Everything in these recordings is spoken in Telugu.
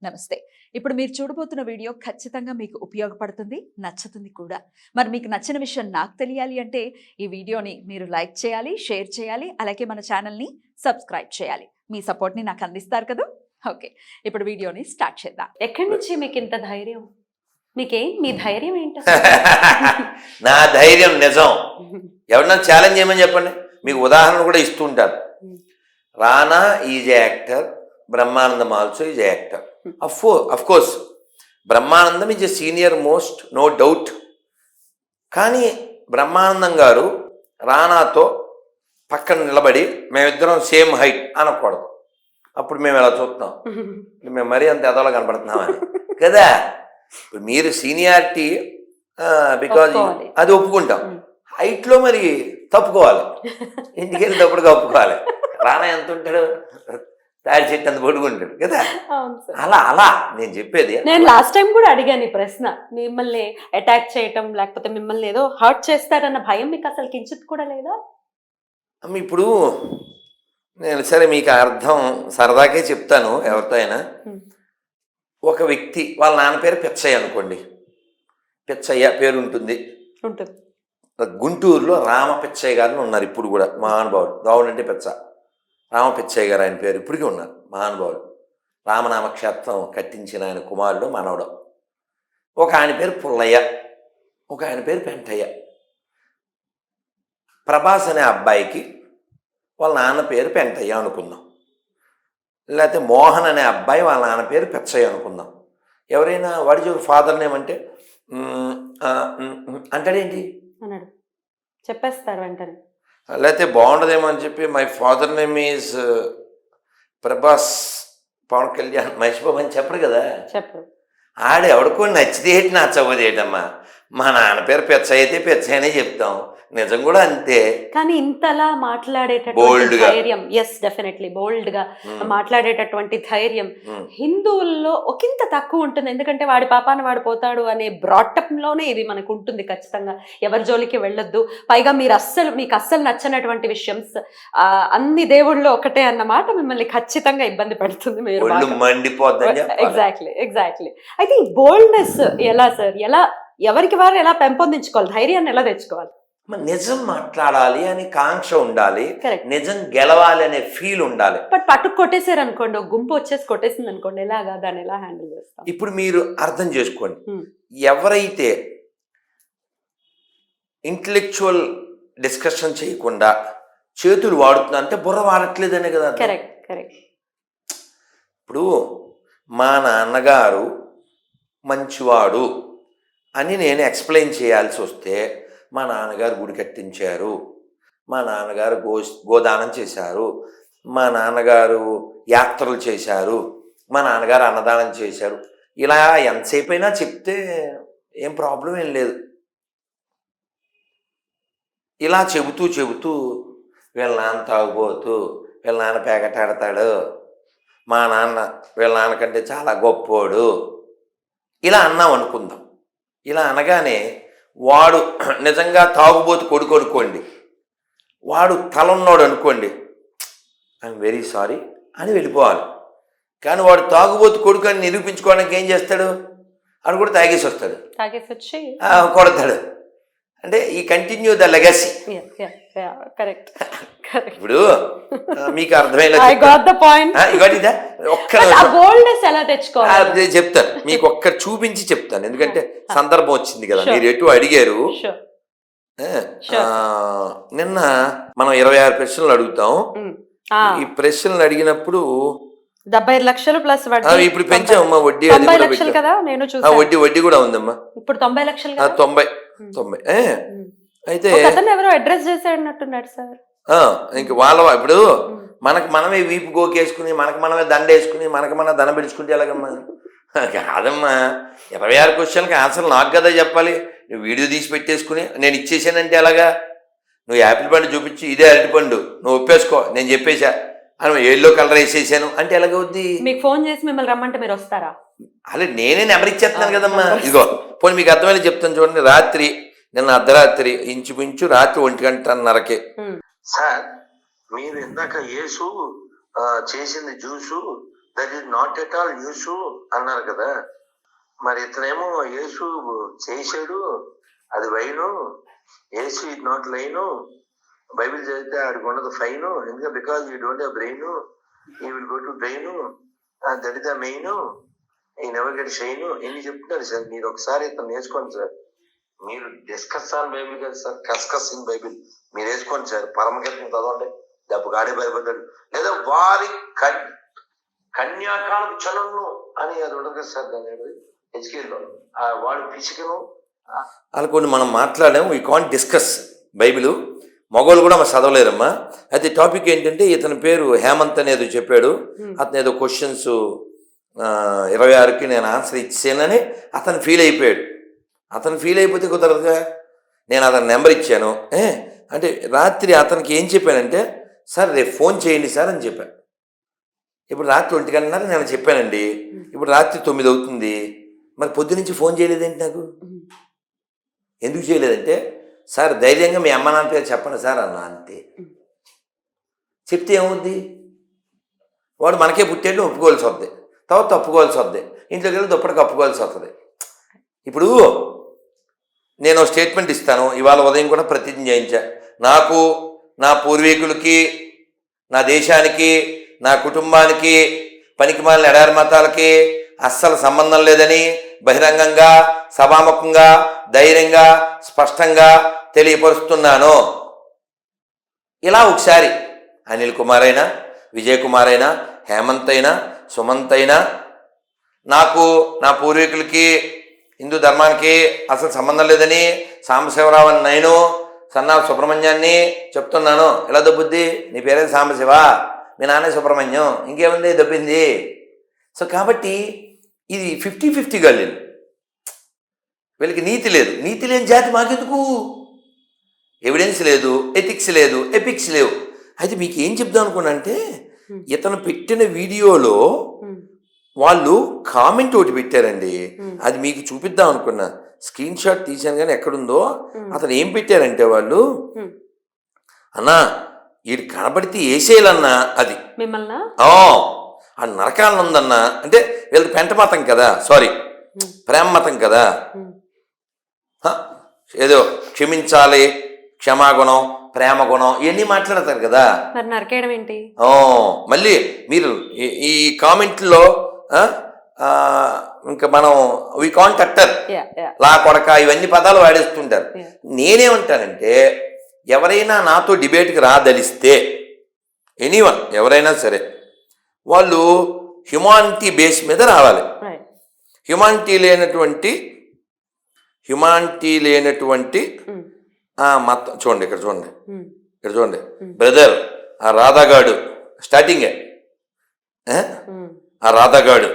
నమస్తే. ఇప్పుడు మీరు చూడబోతున్న వీడియో ఖచ్చితంగా మీకు ఉపయోగపడుతుంది, నచ్చుతుంది కూడా. మరి మీకు నచ్చిన విషయం నాకు తెలియాలి అంటే ఈ వీడియోని మీరు లైక్ చేయాలి, షేర్ చేయాలి, అలాగే మన ఛానల్ని సబ్స్క్రైబ్ చేయాలి. మీ సపోర్ట్ని నాకు అందిస్తారు కదా. ఓకే, ఇప్పుడు వీడియోని స్టార్ట్ చేద్దాం. ఎక్కడి నుంచి మీకు ఇంత ధైర్యం? మీ ధైర్యం ఏంటి? నా ధైర్యం నిజం. ఎవరన్నా ఛాలెంజ్ చేయమని చెప్పండి, మీకు ఉదాహరణ కూడా ఇస్తూ ఉంటారు. Rana is a actor, Brahmanandam also is a actor. Of course Brahmanandam is a senior most, no doubt. కానీ బ్రహ్మానందం గారు రానాతో పక్కన నిలబడి మేమిద్దరం సేమ్ హైట్ అనకూడదు. అప్పుడు మేము ఎలా చూస్తున్నాం, మేము మరీ అంత ఎదలో కనపడుతున్నామని కదా. ఇప్పుడు మీరు సీనియారిటీ బికాజ్ అది ఒప్పుకుంటాం, హైట్లో మరి తప్పుకోవాలి, ఇంటికి వెళ్ళి తప్పుడుగా ఒప్పుకోవాలి. రానా ఎంత ఉంటాడు, తాడి చెట్టు అంత పొడుగుంటాడు కదా. అలా అలా నేను చెప్పేది. నేను లాస్ట్ టైం కూడా అడిగాను ఈ ప్రశ్న, మిమ్మల్ని అటాక్ చేయటం లేకపోతే మిమ్మల్ని ఏదో హర్ట్ చేస్తారన్న భయం మీకు అసలు కించిత్ కూడా లేదా? ఇప్పుడు నేను సరే మీకు అర్థం సరదాకే చెప్తాను. ఎవరితో అయినా ఒక వ్యక్తి వాళ్ళ నాన్న పేరు పిచ్చయ్య అనుకోండి, పిచ్చయ్య పేరు ఉంటుంది. గుంటూరులో రామ పిచ్చయ్య గారిని ఉన్నారు ఇప్పుడు కూడా, మహానుభావుడు. రావుడు అంటే పిచ్చ, రామ పిచ్చయ్య గారు ఆయన పేరు ఇప్పటికీ ఉన్నారు, మహానుభావుడు. రామనామక్షేత్రం కట్టించిన ఆయన కుమారుడు, మనవడు. ఒక ఆయన పేరు పుల్లయ్య, ఒక ఆయన పేరు పెంటయ్య. ప్రభాస్ అనే అబ్బాయికి వాళ్ళ నాన్న పేరు పెంటయ్య అనుకుందాం, లేకపోతే మోహన్ అనే అబ్బాయి వాళ్ళ నాన్న పేరు పిచ్చయ్య అనుకుందాం. ఎవరైనా వాడి ఫాదర్ నేమ్ అంటే అంటాడేంటి అన్నాడు, చెప్పేస్తారు వెంటనే. లేకపోతే బాగుండదేమో అని చెప్పి my father name is Prabhas, Pawan Kalyan, Mahesh Babu అని చెప్పరు కదా. చెప్పరు. ఆడు ఎవడికో నచ్చితే ఏంటి, నచ్చబోదు ఏంటమ్మా. మా నాన్న పేరు పిచ్చయ్య అయితే పిచ్చయ్యనే చెప్తాం, నిజం కూడా అంతే. కానీ ఇంతలా మాట్లాడేటటువంటి ధైర్యం, ఎస్ డెఫినెట్లీ బోల్డ్ గా మాట్లాడేటటువంటి ధైర్యం హిందువుల్లో ఒకంత తక్కువ ఉంటుంది. ఎందుకంటే వాడి పాపాన వాడు పోతాడు అనే బ్రాటప్ లోనే ఇది మనకు ఉంటుంది. ఖచ్చితంగా ఎవరి జోలికి వెళ్ళొద్దు. పైగా మీకు అస్సలు నచ్చనటువంటి విషయం అన్ని దేవుళ్ళు ఒకటే అన్నమాట మిమ్మల్ని ఖచ్చితంగా ఇబ్బంది పెడుతుంది. మీరు ఎగ్జాక్ట్లీ. అయితే ఈ బోల్డ్నెస్ ఎలా సార్, ఎవరికి వారు ఎలా పెంపొందించుకోవాలి, ధైర్యాన్ని ఎలా తెచ్చుకోవాలి? నిజం మాట్లాడాలి అని కాంక్ష ఉండాలి, నిజం గెలవాలి అనే ఫీల్ ఉండాలి. బట్ పట్టుకు కొట్టేసారు అనుకోండి, గుంపు వచ్చేసి కొట్టేసింది అనుకోండి, ఎలాగా దాన్ని ఎలా హ్యాండిల్ చేస్తాం? ఇప్పుడు మీరు అర్థం చేసుకోండి, ఎవరైతే ఇంటలెక్చువల్ డిస్కషన్ చేయకుండా చేతులు వాడుతున్నా అంటే బుర్ర వాడట్లేదనే కదా. కరెక్ట్. ఇప్పుడు మా నాన్నగారు మంచివాడు అని నేను ఎక్స్ప్లెయిన్ చేయాల్సి వస్తే, మా నాన్నగారు గుడి కట్టించారు, మా నాన్నగారు గోదానం చేశారు, మా నాన్నగారు యాత్రలు చేశారు, మా నాన్నగారు అన్నదానం చేశారు, ఇలా ఎంతసేపు అయినా చెప్తే ఏం ప్రాబ్లం ఏం లేదు. ఇలా చెబుతూ వీళ్ళ నాన్న తాగుబోతూ, వీళ్ళ నాన్న పేకటాడతాడు, మా నాన్న వీళ్ళ నాన్నకంటే చాలా గొప్పోడు, ఇలా అన్నాం అనుకుందాం. ఇలా అనగానే వాడు నిజంగా తాగుబోతు కొడుకు అనుకోండి, వాడు తలన్నాడు అనుకోండి, ఐఎమ్ వెరీ సారీ అని వెళ్ళిపోవాలి. కానీ వాడు తాగుబోతు కొడుకు అని నిరూపించుకోవడానికి ఏం చేస్తాడు, వాడు కూడా తాగేసి వస్తాడు, కొడతాడు. అంటే ఈ కంటిన్యూ ద లెగసీ. ఇప్పుడు మీకు అర్థమయ్యేలా చెప్తాను, మీకు ఒక్క చూపించి చెప్తాను, ఎందుకంటే సందర్భం వచ్చింది కదా, మీరు ఎటు అడిగారు. నిన్న మనం 26 ప్రశ్నలు అడుగుతాం. ఈ ప్రశ్నలు అడిగినప్పుడు 75 లక్షలు ప్లస్ ఇప్పుడు పెంచామమ్మా, వడ్డీ వడ్డీ కూడా ఉందమ్మా. ఇప్పుడు 90 లక్షలు, 90 అయితే ఎవరో అడ్రస్ చేసేటట్టున్నాడు సార్. ఇంక వాళ్ళ ఇప్పుడు మనమే వీపు గోకేసుకుని, మనమే దండ వేసుకుని, మన దండ పెడుచుకుంటే ఎలాగమ్మా? కాదమ్మా, 26 క్వశ్చన్కి ఆన్సర్ నాకు కదా చెప్పాలి. నువ్వు వీడియో తీసి పెట్టేసుకుని నేను ఇచ్చేసానంటే ఎలాగా? నువ్వు యాపిల్ పండు చూపించి ఇదే అరటిపండు నువ్వు ఒప్పేసుకో, నేను చెప్పేశా అని ఎల్లో కలర్ వేసేసాను అంటే ఎలాగవుద్ది? మీకు ఫోన్ చేసి మిమ్మల్ని రమ్మంటే మీరు వస్తారా? అలా నేనే నెంబర్ ఇచ్చేస్తున్నాను కదమ్మా. ఇదిగో పోనీ మీకు అర్థమైనా చెప్తాను చూడండి. నిన్న అర్ధరాత్రి ఇంచుమించు రాత్రి 1:30కే. సార్, మీరు ఇందాక యేసు చేసింది juice that is not at all Yesu అన్నారు కదా. మరి ఇతనేమో యేసు చేశాడు, అది wine, Yesu it not line, Bible చదివితే ఆడికి ఉండదు ఫైన్, ఎందుకంటే because you don't have brain, you will go to brain, that is the main, ఈ నెవర్ గెట్ షైన్, ఎన్ని చెప్తున్నారు సార్. మీరు ఒకసారి ఇతను నేర్చుకోండి సార్. మీరు డిస్కస్ ఆన్ బైబిల్ కదా సార్, కస్కస్ ఇన్ బైబిల్ మీరు వేసుకోండి సార్. పరమగీతం చదవండి, డబ్బు గాడే భయపడ్డాడు, లేదా వారి కన్యాకాలకు చలను అని అది ఉండదు కదా సార్. దాని హెచ్కేలో వాడి పిసికను అలా కొన్ని మనం మాట్లాడాము. We can't discuss Bible. మగవాళ్ళు కూడా మనం చదవలేరమ్మా. అయితే టాపిక్ ఏంటంటే ఇతని పేరు హేమంత్ అనేది చెప్పాడు. అతను ఏదో క్వశ్చన్స్ 26కి నేను ఆన్సర్ ఇచ్చానని అతను ఫీల్ అయిపోయాడు. అతను ఫీల్ అయిపోతే కుదరదుగా. నేను అతని నెంబర్ ఇచ్చాను. అంటే రాత్రి అతనికి ఏం చెప్పానంటే, సార్ రేపు ఫోన్ చేయండి సార్ అని చెప్పాను. ఇప్పుడు రాత్రి 1 గంటన్నర నేను చెప్పానండి, ఇప్పుడు రాత్రి 9 అవుతుంది. మరి పొద్దు నుంచి ఫోన్ చేయలేదేంటి నాకు? ఎందుకు చేయలేదంటే, సార్ ధైర్యంగా మీ అమ్మ నాన్న పేరు చెప్పండి సార్ అన్న, అంతే. చెప్తే ఏమవుద్ది? వాడు మనకే పుట్టేళ్ళు ఒప్పుకోవాల్సి వద్ది, తర్వాత తప్పుకోవాల్సి వద్ది, ఇంట్లోకి వెళ్ళి దుప్పటికి కప్పుకోవాల్సి వస్తుంది. ఇప్పుడు నేను స్టేట్మెంట్ ఇస్తాను, ఇవాళ ఉదయం కూడా ప్రతిజ్ఞ చేయించా. నాకు, నా పూర్వీకులకి, నా దేశానికి, నా కుటుంబానికి, పనికిమాలిన ఎడారి మతాలకి అస్సలు సంబంధం లేదని బహిరంగంగా, సభాముఖంగా, ధైర్యంగా, స్పష్టంగా తెలియపరుస్తున్నాను. ఇలా ఒకసారి అనిల్ కుమార్ అయినా, విజయ్ కుమార్ అయినా, హేమంత్ అయినా, సుమంత్ అయినా, నాకు, నా పూర్వీకులకి, హిందూ ధర్మానికి అసలు సంబంధం లేదని సాంబశివరావు అని నేను, సన్నా సుబ్రహ్మణ్యాన్ని చెప్తున్నాను. ఎలా దొబ్బుద్ది? నీ పేరే సాంబశివ, మీ నాన్నే సుబ్రహ్మణ్యం, ఇంకేముంది దొబ్బింది. సో కాబట్టి ఇది 50-50 గల్లీలు. వీళ్ళకి నీతి లేదు. నీతి లేని జాతి మాకెందుకు? ఎవిడెన్స్ లేదు, ఎథిక్స్ లేదు, ఎపిక్స్ లేవు. అయితే మీకు ఏం చెప్దాం అనుకున్నా అంటే, ఇతను పెట్టిన వీడియోలో వాళ్ళు కామెంట్ ఒకటి పెట్టారండి. అది మీకు చూపిద్దాం అనుకున్నా. స్క్రీన్ షాట్ తీశాను కానీ ఎక్కడుందో. అతను ఏం పెట్టారంటే, వాళ్ళు అన్నా వీడు కనబడితే వేసేయాలన్నా, అది మిమ్మల్ని ఆ నరకాలను ఉందన్నా. అంటే వీళ్ళది పెంట మతం కదా, సారీ ప్రేమ మతం కదా. ఏదో క్షమించాలి, క్షమాగుణం, ప్రేమ గుణం ఇవన్నీ మాట్లాడతారు కదా. మరి నరకేయడం ఏంటి? మళ్ళీ మీరు ఈ కామెంట్లో ఇంకా మనం వీ కాంట్ అట్టర్, లా కొడక, ఇవన్నీ పదాలు వాడేస్తుంటారు. నేనేమంటానంటే, ఎవరైనా నాతో డిబేట్కి రాదలిస్తే, ఎనీవన్ ఎవరైనా సరే, వాళ్ళు హ్యుమానిటీ బేస్ మీద రావాలి. హ్యుమానిటీ లేనటువంటి మతం చూడండి, ఇక్కడ చూడండి బ్రదర్, ఆ రాధాగాడు స్టార్టింగే, ఆ రాధాగాడు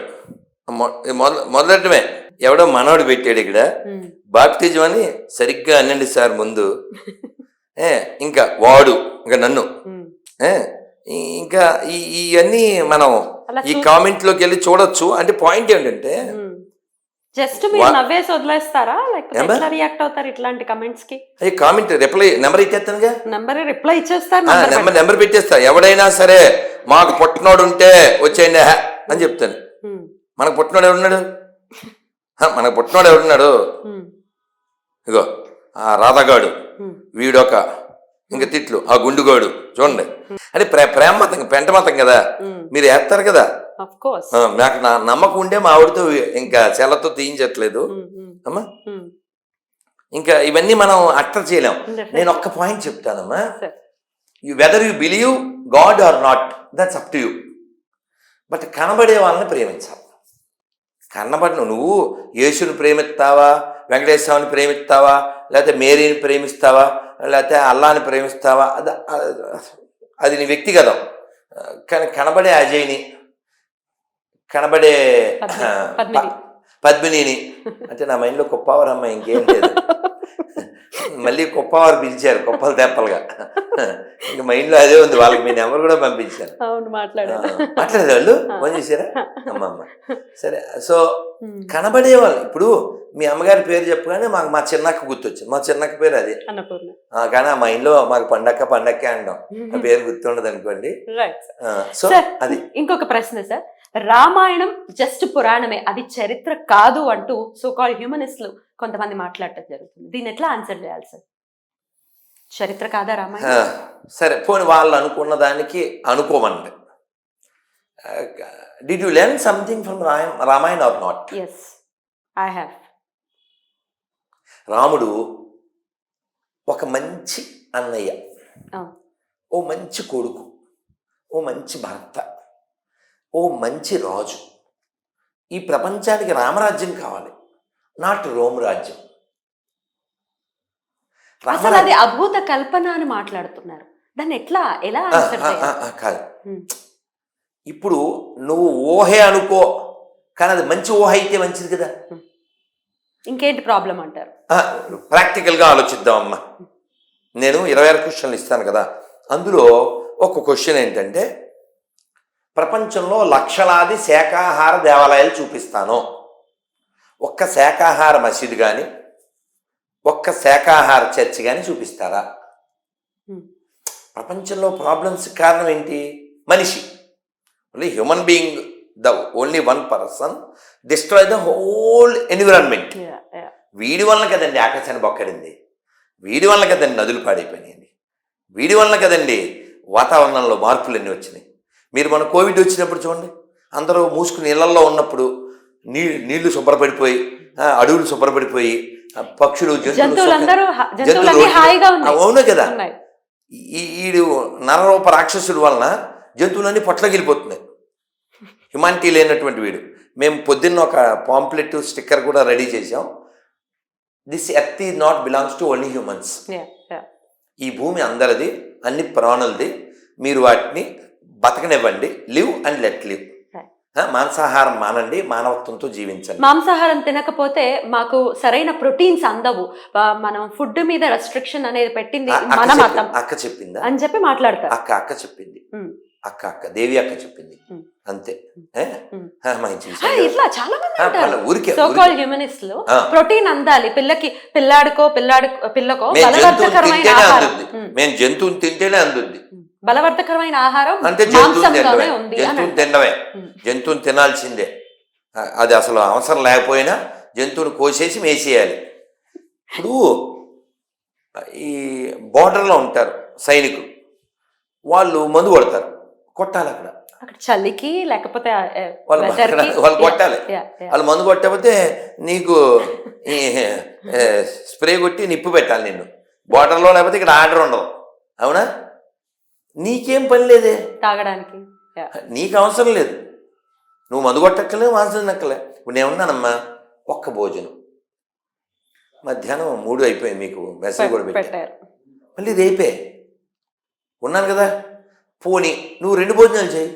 మొదలటమే ఎవడో మనోడు పెట్టాడు ఇక్కడ బాప్టిజం అని. సరిగ్గా అనండి సార్ ముందు. ఇంకా వాడు, ఇంకా నన్ను, ఇంకా ఇవన్నీ మనం ఈ కామెంట్ లోకి వెళ్ళి చూడొచ్చు. అంటే పాయింట్ ఏంటంటే, జస్ట్ మీరు నవ్వేసి వదిలేస్తారా, లేకపోతే రియాక్ట్ అవుతారు ఇట్లాంటి కమెంట్స్ కి? అయ్యి కామెంట్ రిప్లై నెంబర్ ఇచ్చేస్తానుగా, రిప్లై ఇచ్చేస్తారు, నెంబర్ పెట్టేస్తా. ఎవడైనా సరే మాకు పుట్టినోడు ఉంటే వచ్చేయండి అని చెప్తాను. మనకు పుట్టినోడు ఎవడున్నాడు? మనకు పుట్టినోడు ఎవడున్నాడు? ఇగో ఆ రాధాగాడు, వీడొక, ఇంకా తిట్లు ఆ గుండుగాడు. చూడండి, అంటే ప్రేమ మతం, పెంట మతం కదా, మీరు వేస్తారు కదా. నాకు నా నమ్మకం ఉండే మా ఆవిడతో ఇంకా చెల్లతో తీయించట్లేదు అమ్మా. ఇంకా ఇవన్నీ మనం అట్టర్ చేయలేం. నేను ఒక్క పాయింట్ చెప్తానమ్మా. Whether you believe God or not, that's up to you. But కనబడే వాళ్ళని ప్రేమించాలి. కనబడిన నువ్వు యేసుని ప్రేమిస్తావా, వెంకటేశ్వరుని ప్రేమిస్తావా, లేకపోతే మేరీని ప్రేమిస్తావా, లేకపోతే అల్లాని ప్రేమిస్తావా, అది నీ వ్యక్తిగతం. కానీ కనబడే అజయ్ని, కనబడే పద్మినిని, అంటే నా మైండ్లో కుప్పవారు అమ్మాయి, ఇంకేం లేదు. మళ్ళీ కుప్పవారు పిలిచారు, కుప్పలు తెప్పలుగా. ఇంక మైండ్లో అదే ఉంది. వాళ్ళకి మీ నెంబర్ కూడా పంపించాను. మాట్లాడేది వాళ్ళు ఫోన్ చేశారా? అమ్మమ్మ సరే. సో కనబడే వాళ్ళు, ఇప్పుడు మీ అమ్మగారి పేరు చెప్పగానే మాకు మా చిన్నక్క గుర్తొచ్చింది. మా చిన్నక్క పేరు అది. కానీ ఆ మైండ్లో మాకు పండక్కే అంటాం, ఆ పేరు గుర్తుండదు అనుకోండి. సో అది. ఇంకొక ప్రశ్న సార్, రామాయణం జస్ట్ పురాణమే, అది చరిత్ర కాదు అంటూ సో కాల్ హ్యూమనిస్టులు కొంతమంది మాట్లాడటం జరుగుతుంది. దీన్ని ఎట్లా ఆన్సర్ చేయాలి సార్? చరిత్ర కాదా రామాయణం? సరే పోనీ వాళ్ళు అనుకున్న దానికి అనుకోమండి. Did you learn something from Ramayana or not? Yes, I have. రాముడు ఒక మంచి అన్నయ్య, ఓ మంచి కొడుకు, ఓ మంచి భర్త, ఓ మంచి రాజు. ఈ ప్రపంచానికి రామరాజ్యం కావాలి, నాట్ రోమ్ రాజ్యం. అసలు అది అద్భుత కల్పన అని మాట్లాడుతున్నారు, దాన్ని ఎలా ఆన్సర్ చేయాలి? కాదు, ఇప్పుడు నువ్వు ఊహే అనుకో, కానీ అది మంచి ఊహ అయితే మంచిది కదా. ఇంకేంటి ప్రాబ్లం అంటారు? ప్రాక్టికల్గా ఆలోచిద్దామమ్మా. నేను 26 క్వశ్చన్లు ఇస్తాను కదా, అందులో ఒక క్వశ్చన్ ఏంటంటే, ప్రపంచంలో లక్షలాది శాకాహార దేవాలయాలు చూపిస్తాను, ఒక్క శాకాహార మసీదు కానీ ఒక్క శాకాహార చర్చ్ కానీ చూపిస్తారా? ప్రపంచంలో ప్రాబ్లమ్స్ కారణం ఏంటి? మనిషి. Only human being, the only one person destroy the whole environment. వీడి వల్ల కదండి ఆకాశాన్ని బొక్కడింది, వీడి వల్ల కదండి నదులు పాడైపోయినాయండి, వీడి వల్ల కదండి వాతావరణంలో మార్పులన్నీ వచ్చినాయి. మీరు మన కోవిడ్ వచ్చినప్పుడు చూడండి, అందరూ మూసుకుని ఇళ్లలో ఉన్నప్పుడు నీళ్లు శుభ్రపడిపోయి, అడవులు శుభ్రపడిపోయి, పక్షులు జంతువులు, అవును కదా. ఈడు నరరూప రాక్షసుడు వలన జంతువులన్నీ పొట్లగిలిపోతున్నాయి, హ్యుమానిటీ లేనటువంటి వీడు. మేము పొద్దున్న ఒక పాంప్లెట్ స్టిక్కర్ కూడా రెడీ చేసాం, this earth is not belongs to only humans. ఈ భూమి అందరిది, అన్ని ప్రాణులది, మీరు వాటిని బతకనివ్వండి, లివ్ అండ్ లెట్ లివ్. మాంసాహారం మానండి, మానవత్వంతో జీవించండి. మాంసాహారం తినకపోతే మాకు సరైన ప్రోటీన్స్ అందవు, మనం ఫుడ్ మీద రెస్ట్రిక్షన్ అనేది పెట్టింది మన మతం. అక్క చెప్పిందా అని చెప్పి మాట్లాడతారు. అక్క చెప్పింది, అక్క దేవి అక్క చెప్పింది, అంతే. ఇట్లా చాలా మంది సో కాల్ హ్యూమనిస్టులు ప్రోటీన్ అందాలి పిల్లకి, పిల్లాడికో పిల్లకో బలవర్ధకరమైన ఆహారం, మేము జంతువుని తింటేనే అందుద్ది, బలవర్ధకరమైన ఆహారం అంటే జంతువుని తినడమే, జంతువుని తినాల్సిందే. అది అసలు అవసరం లేకపోయినా జంతువుని కోసేసి మేసేయాలి. ఇప్పుడు ఈ బోర్డర్లో ఉంటారు సైనికులు, వాళ్ళు మందు కొడతారు, కొట్టాలి అక్కడ చలికి, లేకపోతే వాళ్ళు కొట్టాలి. వాళ్ళు మందు కొట్టకపోతే నీకు స్ప్రే కొట్టి నిప్పు పెట్టాలి నిన్ను బోర్డర్లో, లేకపోతే ఇక్కడ ఆర్డర్ ఉండదు. అవునా? నీకేం పని లేదే తాగడానికి, నీకు అవసరం లేదు, నువ్వు మందు కొట్టక్కలే, మాంసం నక్కలే. ఇప్పుడు నేను ఉన్నానమ్మా, ఒక్క భోజనం మధ్యాహ్నం 3 అయిపోయింది, మీకు మెసేజ్ కూడా పెట్టారు, మళ్ళీ రేపే ఉన్నాను కదా. పోనీ నువ్వు 2 భోజనాలు చేయి,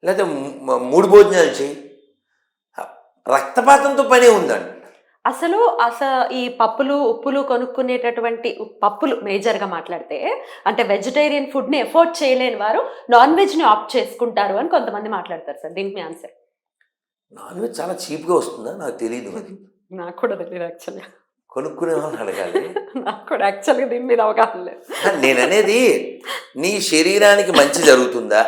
లేకపోతే 3 భోజనాలు చేయి, రక్తపాతంతో పనే ఉందండి. అసలు ఈ పప్పులు ఉప్పులు కొనుక్కునేటటువంటి పప్పులు మేజర్గా మాట్లాడితే, అంటే వెజిటేరియన్ ఫుడ్ని ఎఫోర్డ్ చేయలేని వారు నాన్ వెజ్ని ఆప్ట్ చేసుకుంటారు అని కొంతమంది మాట్లాడతారు సార్. దీనికి ఆన్సర్? నాన్ వెజ్ చాలా చీప్గా వస్తుందా నాకు తెలియదు, నాకు కూడా తెలియదు యాక్చువల్గా, కొనుక్కునే వాళ్ళని అడగాలి. నాకు కూడా యాక్చువల్గా దీని మీద అవగాహన లేదు. నేను అనేది, నీ శరీరానికి మంచి జరుగుతుందా,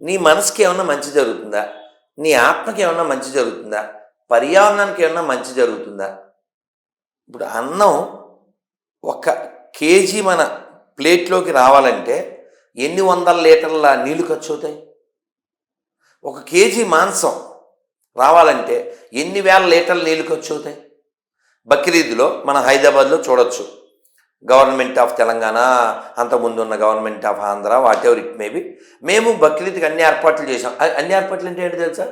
నీ మనసుకి ఏమన్నా మంచి జరుగుతుందా, నీ ఆత్మకి ఏమన్నా మంచి జరుగుతుందా, పర్యావరణానికి ఏమన్నా మంచి జరుగుతుందా? ఇప్పుడు అన్నం 1 కేజీ మన ప్లేట్లోకి రావాలంటే ఎన్ని 100 లీటర్ల నీళ్లు ఖర్చు అవుతాయి? 1 కేజీ మాంసం రావాలంటే ఎన్ని వేల లీటర్ల నీళ్లు ఖర్చు అవుతాయి? బక్రీద్లో మన హైదరాబాద్లో చూడొచ్చు, గవర్నమెంట్ ఆఫ్ తెలంగాణ, అంతకుముందు ఉన్న government of Andhra, what ever it maybe, మేము బక్రీద్కి అన్ని ఏర్పాట్లు చేసాం. అన్ని ఏర్పాట్లు అంటే ఏంటి తెలుసా?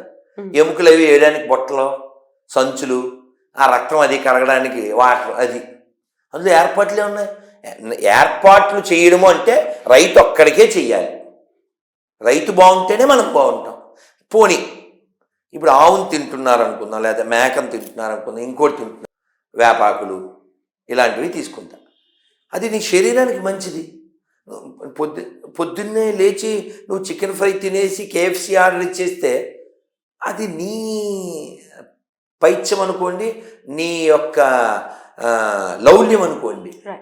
ఎముకలు అవి వేయడానికి బొట్టలు, సంచులు, ఆ రక్తం అది కరగడానికి వాటర్, అది అందులో ఏర్పాట్లే ఉన్నాయి. ఏర్పాట్లు చేయడము అంటే రైతు ఒక్కడికే చెయ్యాలి, రైతు బాగుంటేనే మనం బాగుంటాం. పోనీ ఇప్పుడు ఆవును తింటున్నారు అనుకుందాం, లేదా మేకను తింటున్నారు అనుకుందాం, ఇంకోటి తింటున్నారు, వేపాకులు ఇలాంటివి తీసుకుంటాం, అది నీ శరీరానికి మంచిది. పొద్దున్నే లేచి నువ్వు చికెన్ ఫ్రై తినేసి KFC ఆర్డర్ ఇచ్చేస్తే అది నీ పైత్యం అనుకోండి, నీ యొక్క లౌల్యం అనుకోండి.